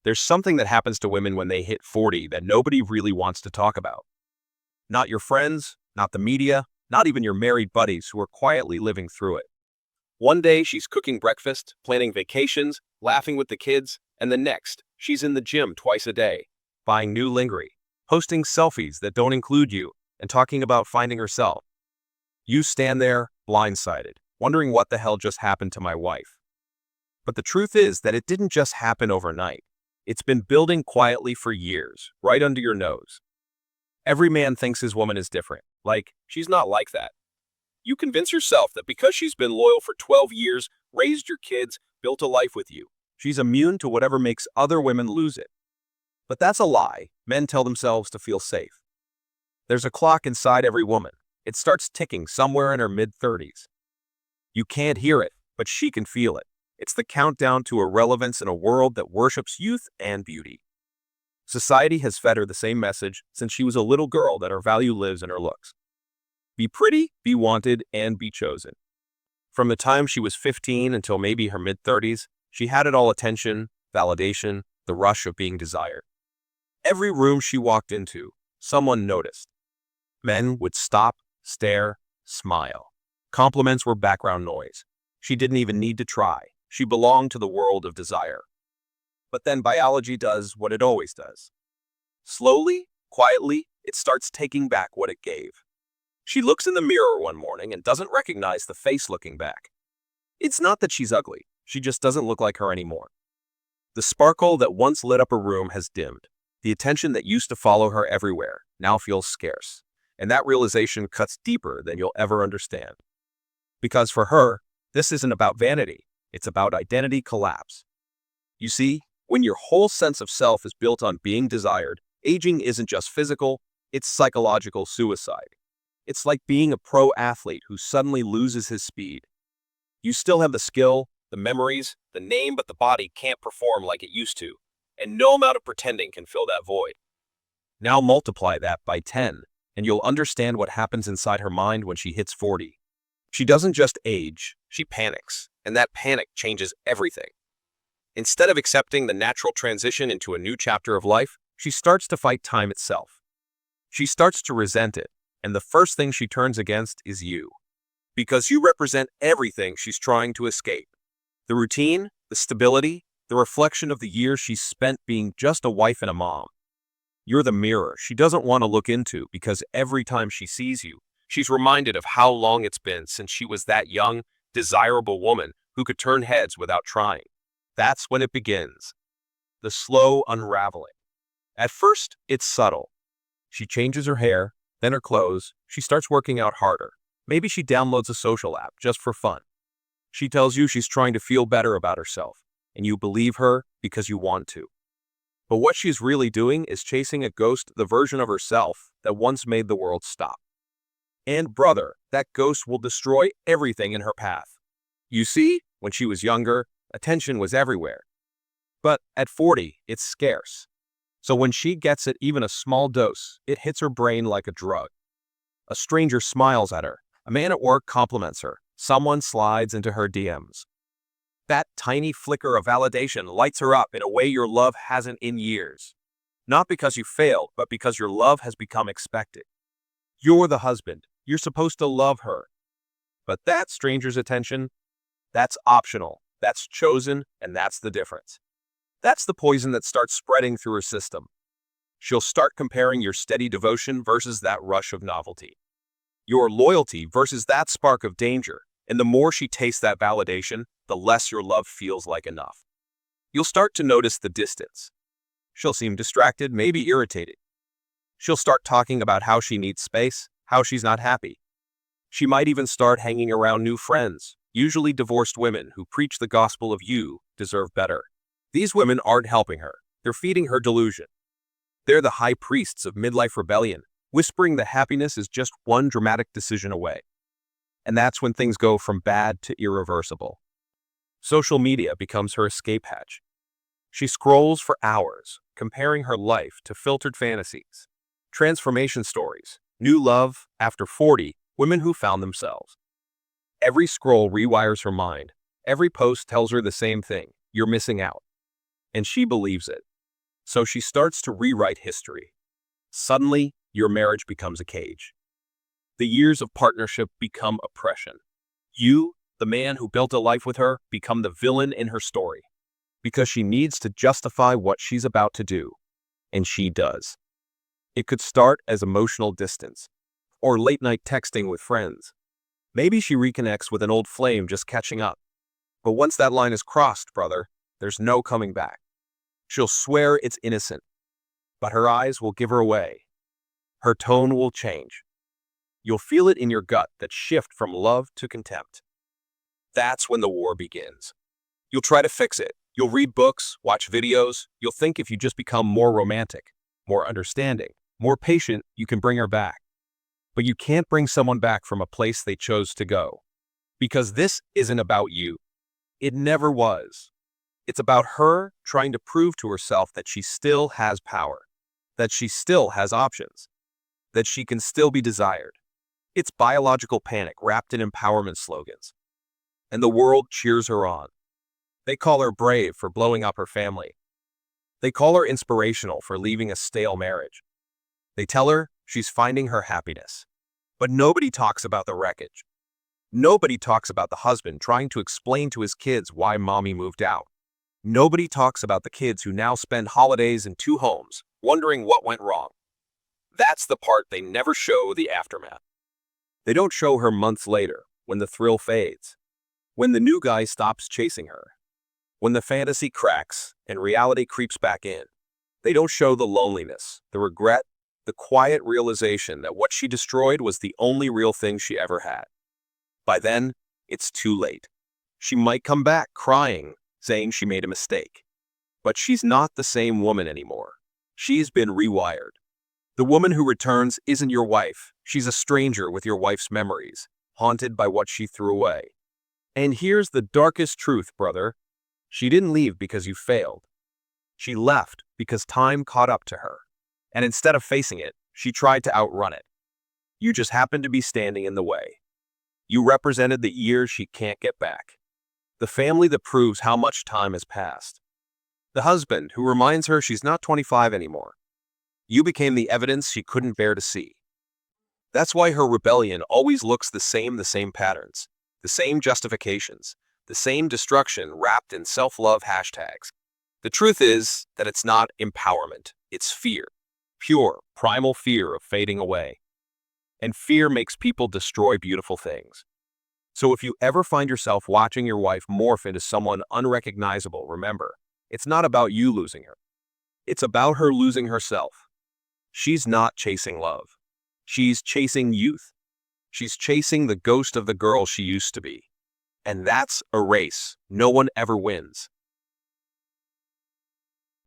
There's something that happens to women when they hit 40 that nobody really wants to talk about. Not your friends, not the media, not even your married buddies who are quietly living through it. One day she's cooking breakfast, planning vacations, laughing with the kids, and the next, she's in the gym twice a day, buying new lingerie, posting selfies that don't include you, and talking about finding herself. You stand there, blindsided, wondering what the hell just happened to my wife. But the truth is that it didn't just happen overnight. It's been building quietly for years, right under your nose. Every man thinks his woman is different. Like, she's not like that. You convince yourself that because she's been loyal for 12 years, raised your kids, built a life with you, she's immune to whatever makes other women lose it. But that's a lie men tell themselves to feel safe. There's a clock inside every woman. It starts ticking somewhere in her mid-30s. You can't hear it, but she can feel it. It's the countdown to irrelevance in a world that worships youth and beauty. Society has fed her the same message since she was a little girl that her value lives in her looks. Be pretty, be wanted, and be chosen. From the time she was 15 until maybe her mid-30s, she had it all: attention, validation, the rush of being desired. Every room she walked into, someone noticed. Men would stop, stare, smile. Compliments were background noise. She didn't even need to try. She belonged to the world of desire. But then biology does what it always does. Slowly, quietly, it starts taking back what it gave. She looks in the mirror one morning and doesn't recognize the face looking back. It's not that she's ugly, she just doesn't look like her anymore. The sparkle that once lit up a room has dimmed. The attention that used to follow her everywhere now feels scarce. And that realization cuts deeper than you'll ever understand. Because for her, this isn't about vanity, it's about identity collapse. You see, when your whole sense of self is built on being desired, aging isn't just physical, it's psychological suicide. It's like being a pro athlete who suddenly loses his speed. You still have the skill, the memories, the name, but the body can't perform like it used to, and no amount of pretending can fill that void. Now multiply that by 10, and you'll understand what happens inside her mind when she hits 40. She doesn't just age, she panics, and that panic changes everything. Instead of accepting the natural transition into a new chapter of life, she starts to fight time itself. She starts to resent it, and the first thing she turns against is you. Because you represent everything she's trying to escape. The routine, the stability, the reflection of the years she's spent being just a wife and a mom. You're the mirror she doesn't want to look into because every time she sees you, she's reminded of how long it's been since she was that young, desirable woman who could turn heads without trying. That's when it begins. The slow unraveling. At first, it's subtle. She changes her hair, then her clothes. She starts working out harder. Maybe she downloads a social app just for fun. She tells you she's trying to feel better about herself, and you believe her because you want to. But what she's really doing is chasing a ghost, the version of herself that once made the world stop. And brother, that ghost will destroy everything in her path. You see, when she was younger, attention was everywhere. But at 40, it's scarce. So when she gets it, even a small dose, it hits her brain like a drug. A stranger smiles at her. A man at work compliments her. Someone slides into her DMs. That tiny flicker of validation lights her up in a way your love hasn't in years. Not because you failed, but because your love has become expected. You're the husband. You're supposed to love her. But that stranger's attention, that's optional, that's chosen, and that's the difference. That's the poison that starts spreading through her system. She'll start comparing your steady devotion versus that rush of novelty. Your loyalty versus that spark of danger. And the more she tastes that validation, the less your love feels like enough. You'll start to notice the distance. She'll seem distracted, maybe irritated. She'll start talking about how she needs space, how she's not happy. She might even start hanging around new friends, usually divorced women who preach the gospel of you deserve better. These women aren't helping her. They're feeding her delusion. They're the high priests of midlife rebellion, whispering that happiness is just one dramatic decision away. And that's when things go from bad to irreversible. Social media becomes her escape hatch. She scrolls for hours, comparing her life to filtered fantasies. Transformation stories, new love, after 40, women who found themselves. Every scroll rewires her mind. Every post tells her the same thing: you're missing out. And she believes it. So she starts to rewrite history. Suddenly, your marriage becomes a cage. The years of partnership become oppression. You, the man who built a life with her, become the villain in her story. Because she needs to justify what she's about to do. And she does. It could start as emotional distance, or late-night texting with friends. Maybe she reconnects with an old flame just catching up. But once that line is crossed, brother, there's no coming back. She'll swear it's innocent, but her eyes will give her away. Her tone will change. You'll feel it in your gut that shift from love to contempt. That's when the war begins. You'll try to fix it. You'll read books, watch videos. You'll think if you just become more romantic, more understanding, more patient, you can bring her back. But you can't bring someone back from a place they chose to go. Because this isn't about you. It never was. It's about her trying to prove to herself that she still has power, that she still has options, that she can still be desired. It's biological panic wrapped in empowerment slogans. And the world cheers her on. They call her brave for blowing up her family. They call her inspirational for leaving a stale marriage. They tell her she's finding her happiness. But nobody talks about the wreckage. Nobody talks about the husband trying to explain to his kids why mommy moved out. Nobody talks about the kids who now spend holidays in two homes, wondering what went wrong. That's the part they never show the aftermath. They don't show her months later, when the thrill fades, when the new guy stops chasing her, when the fantasy cracks and reality creeps back in. They don't show the loneliness, the regret, the quiet realization that what she destroyed was the only real thing she ever had. By then, it's too late. She might come back crying, saying she made a mistake. But she's not the same woman anymore. She's been rewired. The woman who returns isn't your wife. She's a stranger with your wife's memories, haunted by what she threw away. And here's the darkest truth, brother. She didn't leave because you failed. She left because time caught up to her. And instead of facing it, she tried to outrun it. You just happened to be standing in the way. You represented the years she can't get back. The family that proves how much time has passed. The husband who reminds her she's not 25 anymore. You became the evidence she couldn't bear to see. That's why her rebellion always looks the same patterns, the same justifications, the same destruction wrapped in self-love hashtags. The truth is that it's not empowerment, it's fear. Pure, primal fear of fading away. And fear makes people destroy beautiful things. So if you ever find yourself watching your wife morph into someone unrecognizable, remember, it's not about you losing her. It's about her losing herself. She's not chasing love. She's chasing youth. She's chasing the ghost of the girl she used to be. And that's a race no one ever wins.